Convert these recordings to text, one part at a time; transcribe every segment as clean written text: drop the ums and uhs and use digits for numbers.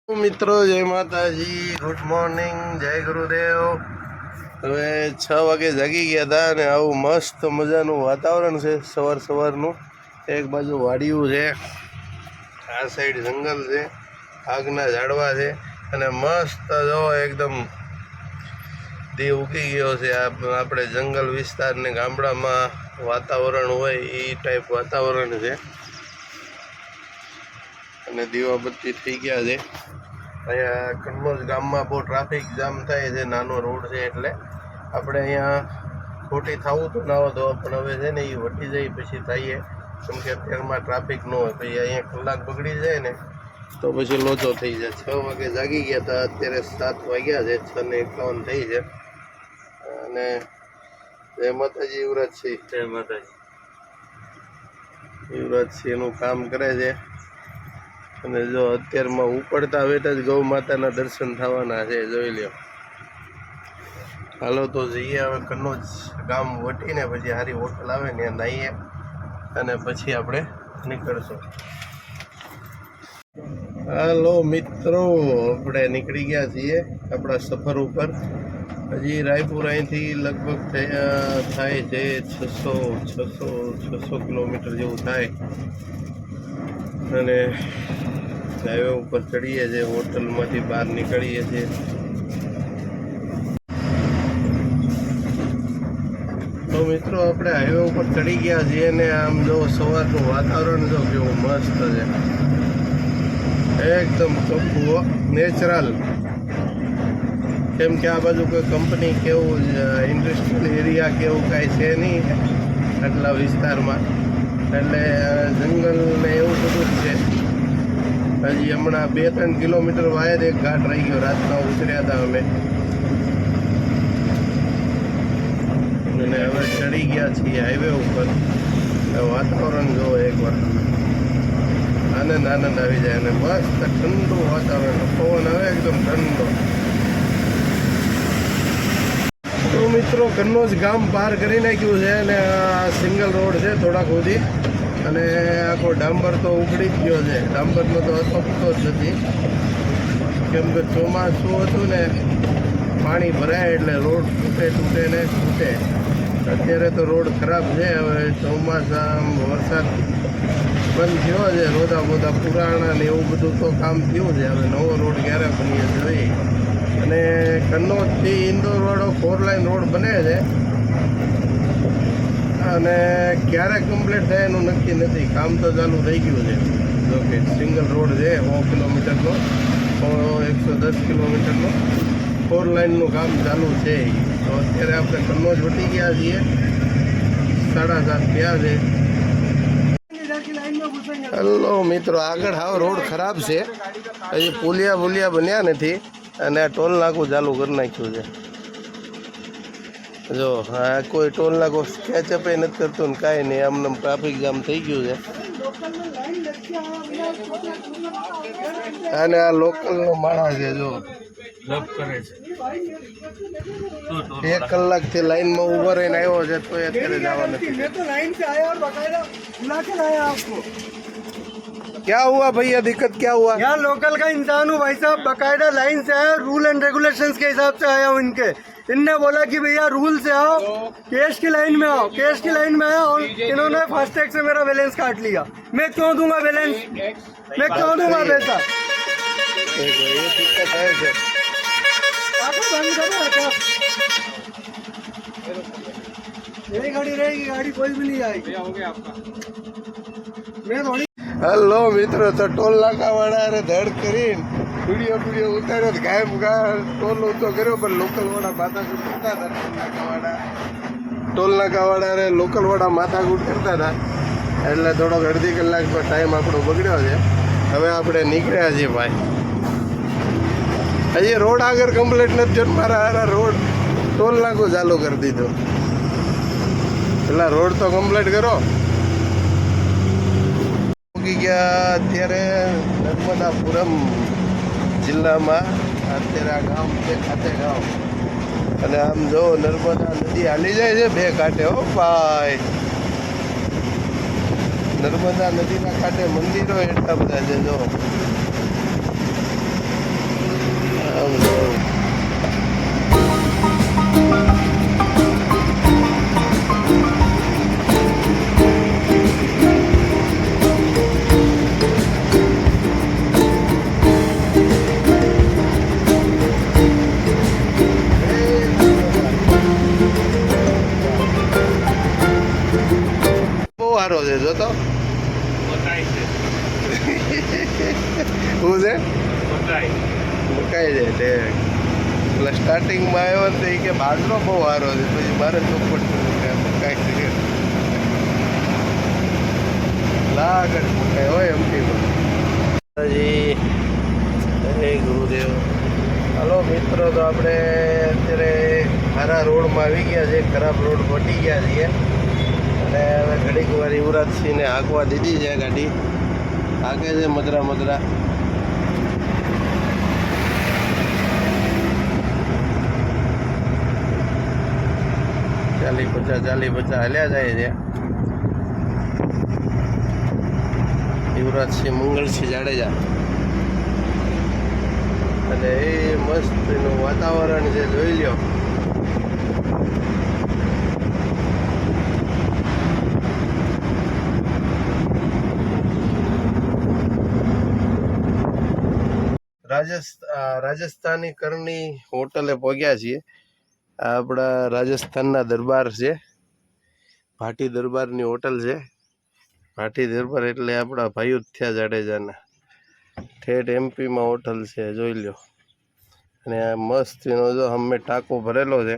મિત્રો જય માતાજી, ગુડ મોર્નિંગ, જય ગુરુદેવ। હવે 6 વાગે જાગી ગયા હતા અને આવું મસ્ત મજાનું વાતાવરણ છે સવારનું। એક બાજુ વાડિયું છે, આ સાઈડ જંગલ છે, આગના ઝાડવા છે અને મસ્ત જો એકદમ દી ઉગી ગયો છે। આપણે જંગલ વિસ્તાર ને ગામડામાં વાતાવરણ હોય એ ટાઈપ વાતાવરણ છે અને દીવાબત્તી થઈ ગયા છે। અહીંયા કન્નોજ ગામમાં બહુ ટ્રાફિક જામ થાય છે, નાનો રોડ છે એટલે આપણે અહીંયા ખોટી થવું તો ના હોય પણ હવે છે ને એ વટી જાય પછી થઈએ, કેમ કે અત્યારમાં ટ્રાફિક ન હોય પછી અહીંયા કલાક બગડી જાય ને તો પછી લોચો થઈ જાય। 6 વાગે જાગી ગયા હતા, અત્યારે 7 વાગ્યા છે, 6:51 થઈ છે। અને જય માતાજી યુવરાજસિંહ, જય માતાજી। યુવરાજસિંહ એનું કામ કરે છે અને જો અત્યારમાં ઉપડતા વેત જ ગૌ માતાના દર્શન થવાના છે, જોઈ લ્યો। હાલો તો જઈએ હવે કન્નોજ ગામ વટીને પછી સારી હોટલ આવે ને નાહીએ અને પછી આપણે નીકળશું। હાલો મિત્રો, આપણે નીકળી ગયા છીએ આપણા સફર ઉપર। હજી રાયપુર અહીંથી લગભગ થાય છે 600 કિલોમીટર જેવું થાય અને હાઈવે ઉપર ચડીએ છીએ, હોટલમાંથી બહાર નીકળીએ છીએ। તો મિત્રો આપણે હાઈવે ઉપર ચડી ગયા છીએ ને આમ જો સવારનું વાતાવરણ જો કેવું મસ્ત છે, એકદમ ચોખ્ખું નેચરલ। કેમ કે આ બાજુ કોઈ કંપની કેવું ઇન્ડસ્ટ્રીયલ એરિયા કેવું કાંઈ છે નહીં આટલા વિસ્તારમાં, એટલે જંગલ ને એવું બધું જ છે। હજી હમણાં 2-3 કિલોમીટર વાયર એક ઘાટ રહી ગયો, રાતના ઉતર્યા હતા અમે અને હવે ચડી ગયા છીએ હાઈવે ઉપર। વાતાવરણ જોવો એકવાર, આનંદ આવી જાય અને મસ્ત ઠંડુ વાતાવરણ, પવન હવે એકદમ ઠંડો। તો મિત્રો કન્નોજ ગામ પાર કરી નાખ્યું છે અને આ સિંગલ રોડ છે થોડાક સુધી અને આખો ડાંબર તો ઉખડી જ ગયો છે, ડાંબરનો તો હતો જ નથી, કેમ કે ચોમાસું હતું ને પાણી ભરાય એટલે રોડ તૂટે ને તૂટે। અત્યારે તો રોડ ખરાબ છે, હવે ચોમાસા વરસાદ બંધ થયો છે, રોદા બોદા પુરાણા ને એવું બધું તો કામ થયું છે, હવે નવો રોડ ક્યારે બનીએ જોઈએ। અને કન્નોજથી ઇન્દોર વાળો 4 લાઇન રોડ બને છે અને ક્યારે કમ્પ્લીટ થાય એનું નક્કી નથી, કામ તો ચાલુ થઈ ગયું છે। જો કે સિંગલ રોડ છે 100 કિલોમીટરનો, 110 કિલોમીટરનો 4 લાઇનનું કામ ચાલુ છે। તો અત્યારે આપણે કન્નોજ વટી ગયા છીએ, 7:30 થયા છે। હલો મિત્રો, આગળ હાવ રોડ ખરાબ છે, હજી પુલિયા બન્યા નથી અને આ ટોલ નાકું ચાલુ કરી નાખ્યું છે। જો હા, કોઈ ટોલ નાકો કેચઅપ નથી કરતું ને કાંઈ નહીં, આમને ટ્રાફિક જામ થઈ ગયું છે। અને આ લોકલનો માણસ છે જો લપ કરે છે, 1 કલાકથી લાઈનમાં ઊભો રહીને આવ્યો છે તો અત્યારે જવા નથી। क्या हुआ भैया, दिक्कत क्या हुआ? यहाँ लोकल का इंसान हूँ भाई साहब, बकायदा लाइन से आया, रूल एंड रेगुलेशंस के हिसाब से आया हूँ इनके। इनने बोला कि भैया रूल से आओ, कैश की लाइन में आओ, कैश की लाइन में आया और इन्होंने फास्टैग से मेरा बैलेंस काट लिया। मैं क्यों दूंगा बैलेंस, मैं क्यों दूंगा पैसा? ये दिक्कत है सर, बंद करो, यही खड़ी रहेगी गाड़ी, कोई भी नहीं आएगी। हो गया आपका, मैं थोड़ी। હલો મિત્રો, તો ટોલ નાકા વાળા ધડ કરીને વિડીયો ઉતાર્યો, ગાયબ ટોલ ઊંચો કર્યો, પણ લોકલવાળા માથાકૂટ કરતા હતા। ટોલ નાકાવાળા લોકલવાળા માથાકૂટ કરતા હતા એટલે થોડોક અડધી કલાકનો ટાઈમ આપણો બગડ્યો છે। હવે આપણે નીકળ્યા છીએ ભાઈ, હજી રોડ આગળ કમ્પ્લીટ નથી થયો, મારા રોડ ટોલ નાકું ચાલુ કરી દીધું, પેલા રોડ તો કમ્પ્લીટ કરો। ગયા અત્યારે નર્મદાપુરમ જિલ્લામાં, અત્યારે આ ગામ છે ખાતેગાંવ અને આમ જો નર્મદા નદી હાલી જાય છે 2 કાંઠે। હો ભાઈ, નર્મદા નદીના કાંઠે મંદિરો એટલા બધા છે જો। જો તો શું છે મકાઈ છે તે એટલે સ્ટાર્ટિંગમાં આવ્યો ને તો એ કે બાજરો બહુ સારો છે પછી મારે ચોખવટ મકાઈ છે લાગડ મકાઈ હોય એમપીમાં હજી હે ગુરુદેવ. હલો મિત્રો, તો આપણે અત્યારે ખારા રોડમાં આવી ગયા છે, ખરાબ રોડ પહોંચી ગયા છીએ અને હવે ઘડીક વાર યુવરાજસિંહને હાંકવા દીધી છે ગાડી. હાંકે છે મદરા મદરા. ચાલી પચાસ હાલ્યા જાય છે. યુવરાજસિંહ મંગળસિંહ જાડેજા અને એ મસ્ત એનું વાતાવરણ છે, જોઈ લ્યો. રાજસ્થાની કરણી હોટલે પહોંચ્યા છીએ. આ આપણા રાજસ્થાનના દરબાર છે, ભાટી દરબારની હોટલ છે. ભાટી દરબાર એટલે આપણા ભાઈઓ જ થયા જાડેજાના. ઠેઠ એમપીમાં હોટલ છે, જોઈ લ્યો. અને આ મસ્ત એનો જો અમે ટાંકો ભરેલો છે,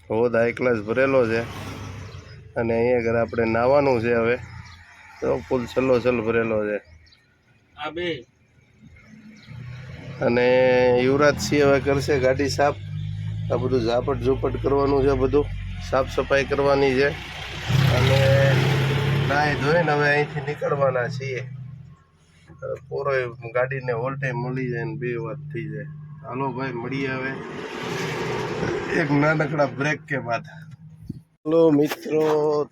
હોદ હાઈ ક્લાસ ભરેલો છે. અને અહીંયા આગળ આપણે નાહવાનું છે. હવે તો ફૂલ છલ્લો ભરેલો છે. અને યુવરાજસિંહ હવે કરશે ગાડી સાફ. આ બધું ઝાપટ ઝૂપટ કરવાનું છે, બધું સાફ સફાઈ કરવાની છે. અને નાહી ધોઈને હવે અહીંથી નીકળવાના છીએ. પૂરો ગાડીને ઓલ ટાઈમ મળી જાય ને 2 વાત થઈ જાય. હાલો ભાઈ, મળીએ હવે એક નાનકડા બ્રેક કે બાદ. હલો મિત્રો,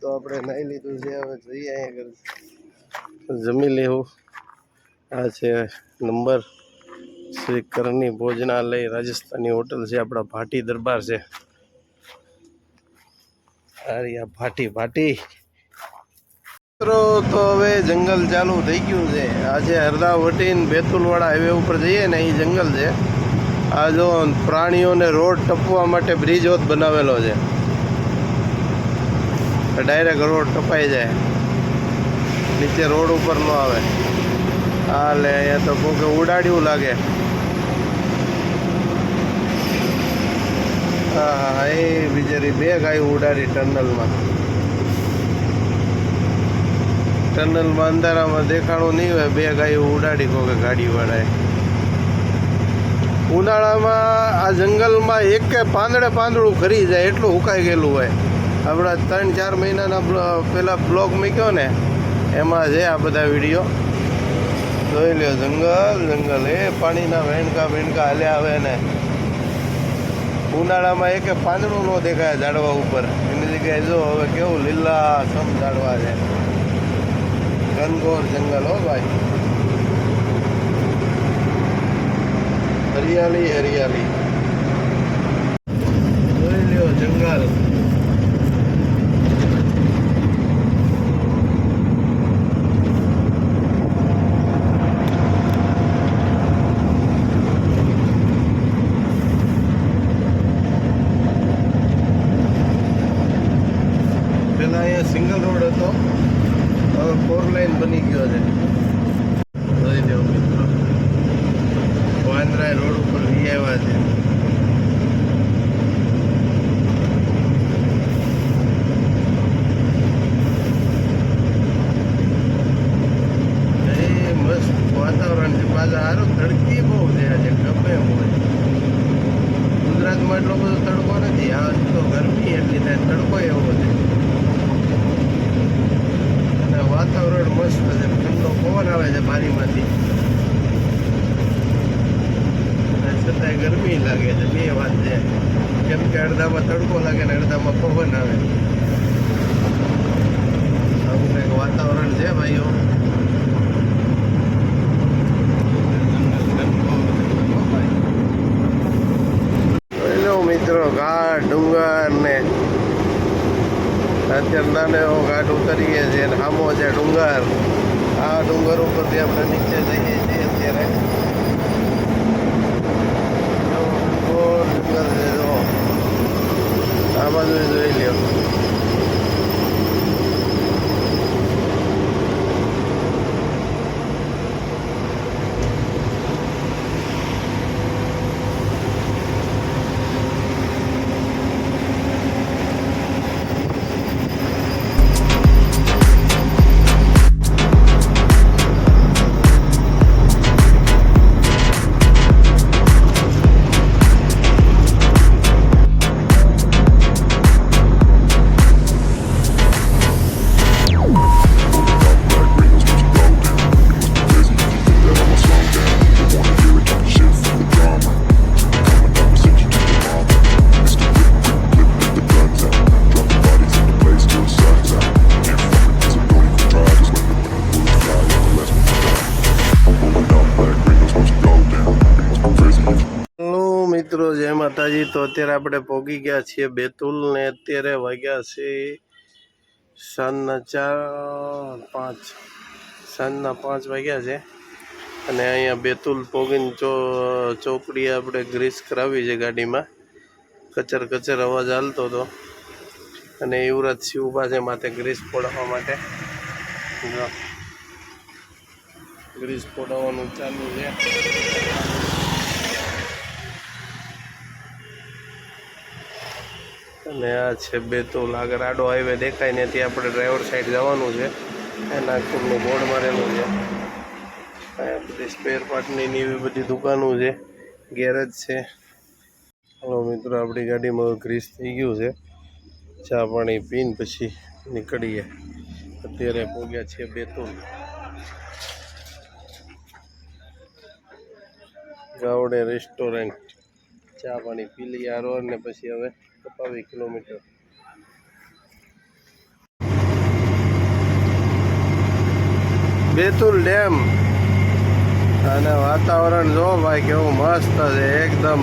તો આપણે નાહી લીધું છે, હવે જઈએ અહીંયા જમી લેવું. આ છે નંબર શ્રી કરણી ભોજનાલય રાજસ્થાની હોટલ છે, આપણા ભાટી દરબાર છે. અરે આ ભાટી મિત્રો, તો હવે જંગલ ચાલુ થઈ ગયું છે. આ છે હરદાવટીન બેતુલવાડા હાઈવે ઉપર જઈએ ને, એ જંગલ છે. આ જો પ્રાણીઓને રોડ ટપવા માટે બ્રિજ હોત બનાવેલો છે, ડાયરેક્ટ રોડ ટપાઈ જાય, નીચે રોડ ઉપર ન આવે. હા લે, અહીંયા તો કોકે ઉડાડ્યું લાગે. હા, એ બિચારી 2 ગાયો ઉડાડી ટનલમાં અંધારામાં દેખાણું નહીં હોય, 2 ગાયો ઉડાડી કોકે ગાડીવાળાએ. ઉનાળામાં આ જંગલમાં એક પાંદડું ખરી જાય એટલું હુકાઈ ગયેલું હોય. આપણા 3-4 મહિનાના પેલા બ્લોગ મૂક્યો ને, એમાં છે આ બધા વિડીયો. જોઈ લ્યો, જંગલ એ પાણીના વેણકા હાલ્યા આવે ને. ઉનાળામાં એક પાંદડું ન દેખાય ઝાડવા ઉપર, એની જગ્યાએ જો હવે કેવું લીલાછમ ઝાડવા છે. ઘનઘોર જંગલ હો ભાઈ, હરિયાળી જોઈ લ્યો જંગલ. પેલા અહીંયા સિંગલ રોડ હતો, હવે 4 લાઈન બની ગયો છે. જોઈ લો મિત્રો, વાંદરા રોડ ઉપર વી આવ્યા છે. એ મસ્ત વાતાવરણ છે. પાછા સારું તડકી બહુ છે આજે, ગમે એમ હોય. ગુજરાતમાં એટલો બધો તડકો નથી, આ તો ગરમી એટલી થાય, તડકો એવો છે. વાતાવરણ મસ્ત છે, ઠંડો પવન આવે છે બારીમાંથી, છતાંય ગરમી લાગે છે. 2 વાત છે, કેમ કે અડધામાં તડકો લાગે ને અડધામાં પવન આવે. આવું કંઈક વાતાવરણ છે ભાઈઓ. મિત્રો, ઘાટ ડુંગર ને અત્યારે નાનો એવો ઘાટ ઉતરીએ છીએ, સામો છે ડુંગર. આ ડુંગર ઉપરથી આપણે નીચે જઈએ છીએ અત્યારે. ડુંગર છે જો, આ બાજુ જોઈ લ્યો. મિત્રો જય માતાજી. તો અત્યારે આપણે પહોંચી ગયા છીએ બેતુલ ને અત્યારે વાગ્યા છે સાંજના 5 વાગ્યા છે અને અહીંયા બેતુલ પહોંચીને ચોકડીએ આપણે ગ્રીસ કરાવી છે ગાડીમાં. કચર કચર અવાજ હાલતો હતો અને યુવરાજ સિંહ ઊભા છે માથે ગ્રીસ પોડાવવા માટે. ગ્રીસ પોડાવવાનું ચાલુ છે. અને આ છે બેતુલ. આગળ આડો હાઈવે દેખાય ને ત્યાં આપણે ડ્રાઈવર સાઈડ જવાનું છે. નાગપુરનું બોર્ડ મારેલું છે. અહીંયા બધી સ્પેર પાર્ટની એવી બધી દુકાનો છે, ગેરેજ છે. હલો મિત્રો, આપણી ગાડીમાં ગ્રીસ થઈ ગયું છે. ચા પાણી પીને પછી નીકળીએ. અત્યારે પહોંચ્યા છીએ બેતુલ. ગાવડે રેસ્ટોરન્ટ ચા પાણી પી લઈએ આરોર ને પછી હવે કપાવી કિલોમીટર. બેતુલ ડેમ અને વાતાવરણ જો ભાઈ કેવું મસ્ત છે, એકદમ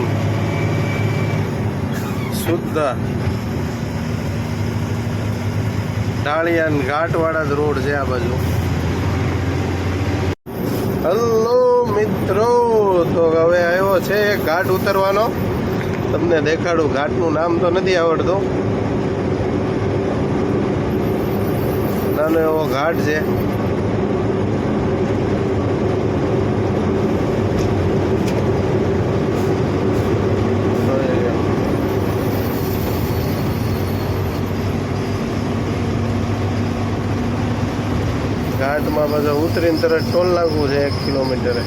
શુદ્ધ. ડાળિયા ઘાટવાળા જ રોડ છે આ બાજુ. હલો મિત્રો, તો હવે આવ્યો છે ઘાટ ઉતરવાનો. તમને દેખાડું. ઘાટનું નામ તો નથી આવડતું. નાનો એવો ઘાટ છે. ઘાટમાં પાછા ઉતરીને તરત ટોલ નાખવું છે 1 કિલોમીટરે.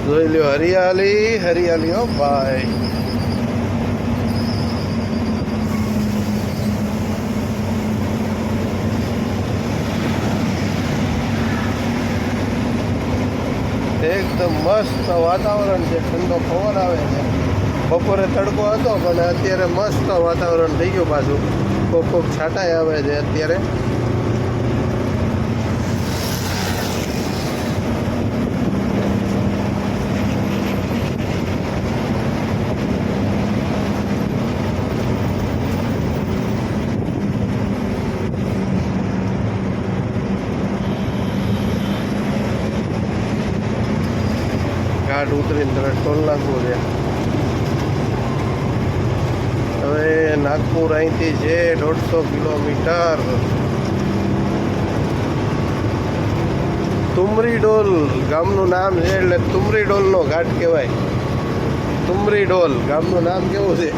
જોઈ લ્યો, હરિયાળી હરિયાળી હો ભાઈ. એકદમ મસ્ત વાતાવરણ છે, ઠંડો પવન આવે છે. બપોરે તડકો હતો પણ અત્યારે મસ્ત વાતાવરણ થઈ ગયું પાછું. કોક છાંટાઈ આવે છે અત્યારે. ઘાટ ઉતરીને તરત ટોલ નાખવું છે. હવે નાગપુર અહીંથી છે 150 કિલોમીટર. તુમરી ડોલ ગામનું નામ છે, એટલે તુમરી ડોલનો ઘાટ કહેવાય. તુમરી ડોલ ગામનું નામ કેવું છે.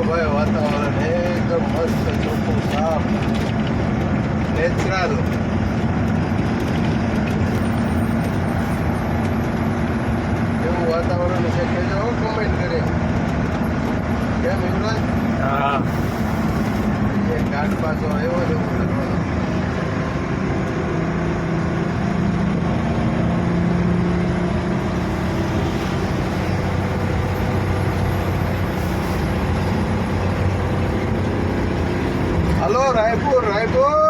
ભાઈ વાતાવરણ એકદમ મસ્ત, ચોખ્ખું, સાફ, નેચરલ. એવું વાતાવરણ છે કે જો કોમેન્ટ કરે. કેમ યુવરાજ? હા, એ ઘાટ પાછો આવ્યો છે. હલો રાયપુર, રાયપુર.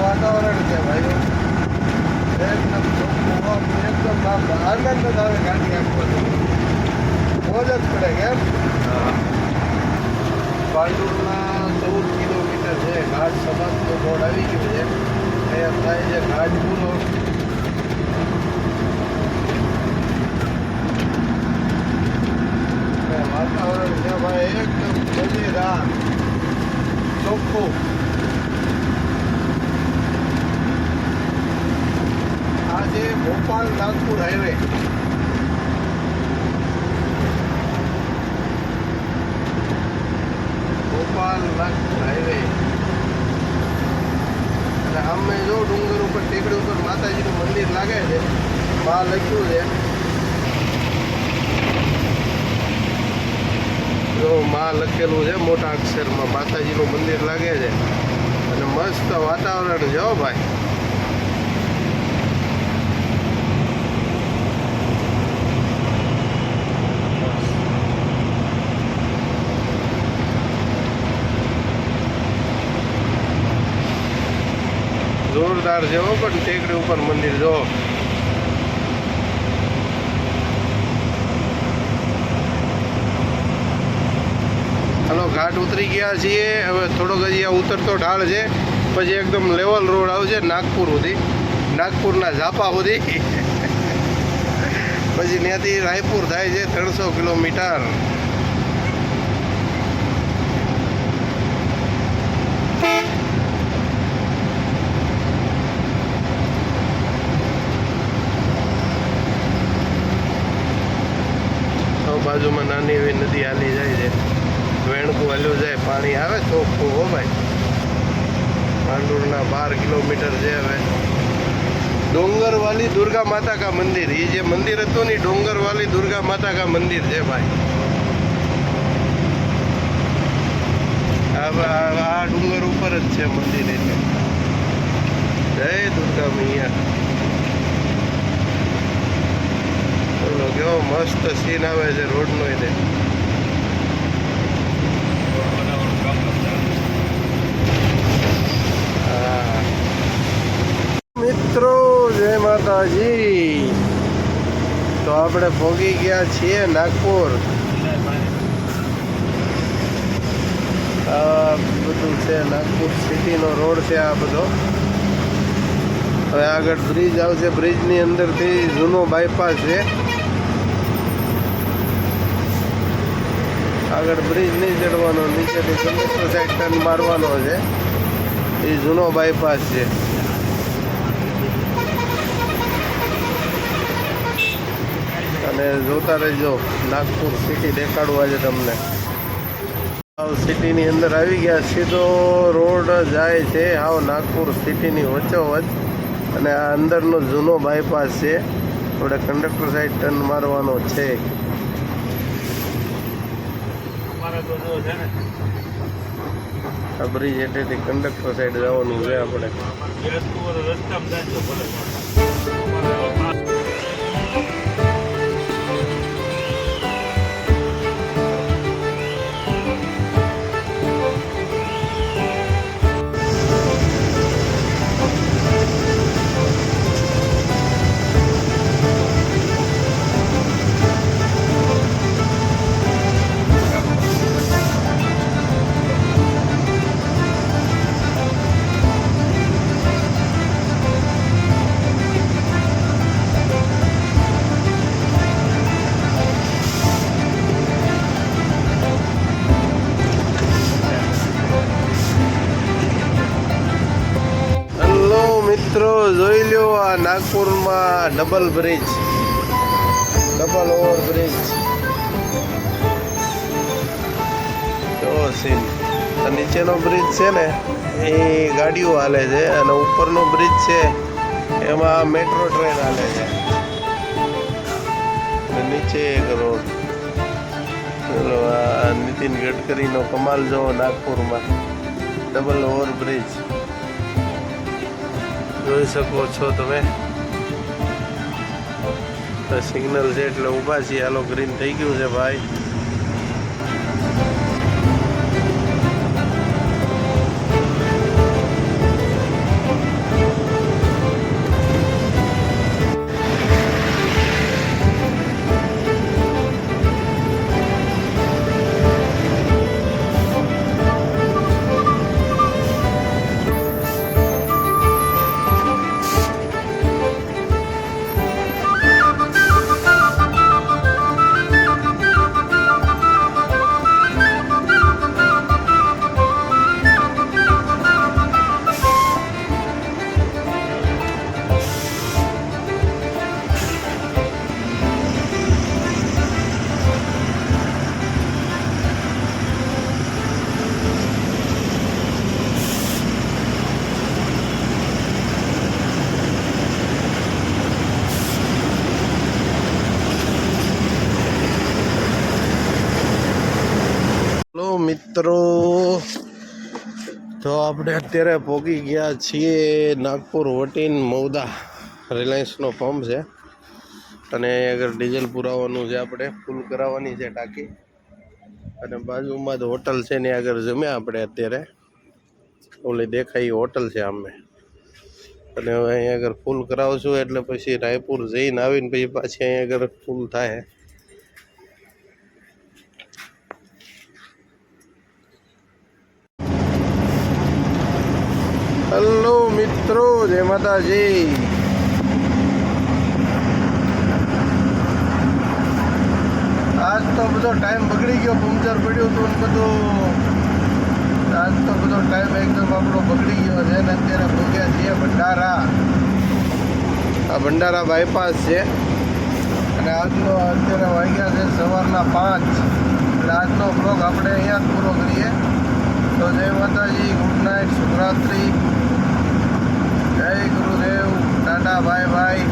વાતાવરણ છે ભાઈ, એકદમ ચોખ્ખું, એકદમ આનંદ જ આવે. ગાડી આખો મોજ જ પડે. કેમ? પાંડુરના 14 કિલોમીટર છે. ઘાટ સમાજનો બોર્ડ આવી ગયું છે. અહીંયા થાય છે ઘાટ પૂરો. વાતાવરણ છે ભાઈ એકદમ મજેદાર, ચોખ્ખું. આ છે ભોપાલ નાગપુર હાઈવે. ભોપાલ નાગપુર હાઈવે. સામે જો ડુંગર ઉપર ટેકડી ઉપર માતાજીનું મંદિર લાગે છે, માં લખ્યું છે, જો માં લખેલું છે મોટા અક્ષરમાં, માતાજીનું મંદિર લાગે છે અને મસ્ત વાતાવરણ છે હો ભાઈ. જોરદાર છે હો, પણ ટેકડી ઉપર મંદિર જો. હાલો ઘાટ ઉતરી ગયા છીએ, હવે થોડોક હજી આ ઉતરતો ઢાળ છે, પછી એકદમ લેવલ રોડ આવશે નાગપુર સુધી, નાગપુરના ઝાપા સુધી, પછી ત્યાંથી રાયપુર થાય છે 300 કિલોમીટર. બાજુમાં નાની એવી નદી હાલી જાય છે, વેણકું હાલ્યું જાય, પાણી આવે ચોખ્ખું હો ભાઈ. પાંડુરના 12 કિલોમીટર છે. હવે ડોંગરવાલી દુર્ગા માતા કા મંદિર, એ જે મંદિર હતું ને ડોંગરવાલી દુર્ગા માતા કા મંદિર છે ભાઈ. આ ડુંગર ઉપર જ છે મંદિર, એટલે જય દુર્ગા મૈયા. કેવો મસ્ત સીન આવે છે રોડનો. એને મિત્રો જય માતાજી. તો આપણે પહોંચી ગયા છીએ નાગપુર. આ બધું છે નાગપુર સિટીનો રોડ છે આ બધો. હવે આગળ બ્રિજ આવશે, બ્રિજની અંદરથી જૂનો બાયપાસ છે. આગળ બ્રિજ નહીં ચડવાનો, નીચેથી કંડક્ટર સાઈડ ટર્ન મારવાનો છે, એ જૂનો બાયપાસ છે. અને જોતા રહેજો, નાગપુર સિટી દેખાડવા છે તમને. સિટીની અંદર આવી ગયા, સીધો રોડ જાય છે હાવ નાગપુર સિટીની વચ્ચોવચ, અને આ અંદરનો જૂનો બાયપાસ છે. આપણે કંડક્ટર સાઈડ ટર્ન મારવાનો છે. આ બ્રિજ એટલેથી કંડક્ટર સાઈડ જવાનું છે આપણે. મિત્રો જોઈ લો, આ નાગપુરમાં double bridge, double over bridge. જો સીન, નીચેનો બ્રિજ છે ને એ ગાડીઓ હાલે છે, અને ઉપરનો બ્રિજ છે એમાં મેટ્રો ટ્રેન હાલે છે. નીચે એક રોડ. ચલો આ નીતિન ગડકરીનો કમાલ જોવો નાગપુરમાં, ડબલ ઓવર બ્રિજ જોઈ શકો છો તમે. સિગ્નલ છે એટલે ઊભા છીએ. હાલો ગ્રીન થઈ ગયું છે ભાઈ. હેલો મિત્રો, તો આપણે અત્યારે પહોંચી ગયા છીએ નાગપુર વટીન મૌદા. રિલાયન્સનો પંપ છે અને આગળ ડીઝલ પુરાવાનું છે, આપણે ફૂલ કરાવવાની છે ટાંકી. અને બાજુમાં જ હોટલ છે ને આગળ જમ્યા આપણે અત્યારે. ઓલી દેખાય હોટલ છે આમે. અને હવે અહીંયા આગળ ફૂલ કરાવશું એટલે પછી રાયપુર જઈને આવીને પછી પાછી અહીંયા આગળ ફૂલ થાય. હેલો મિત્રો, જય માતાજી. આજ તો બધો ટાઈમ બગડી ગયો, પંક્ચર પડ્યું હતું ને બધું. આજ તો બધો ટાઈમ એકદમ આપણો બગડી ગયો છે ને અત્યારે પહોંચ્યા છીએ ભંડારા. આ ભંડારા બાયપાસ છે અને આજનો અત્યારે વાગ્યા છે સવારના 5. એટલે આજનો બ્લોગ આપણે અહીંયા જ પૂરો કરીએ. તો જય માતાજી, ગુડ નાઇટ, શુભરાત્રિ, જય ગુરુદેવ, ટાટા, બાય બાય.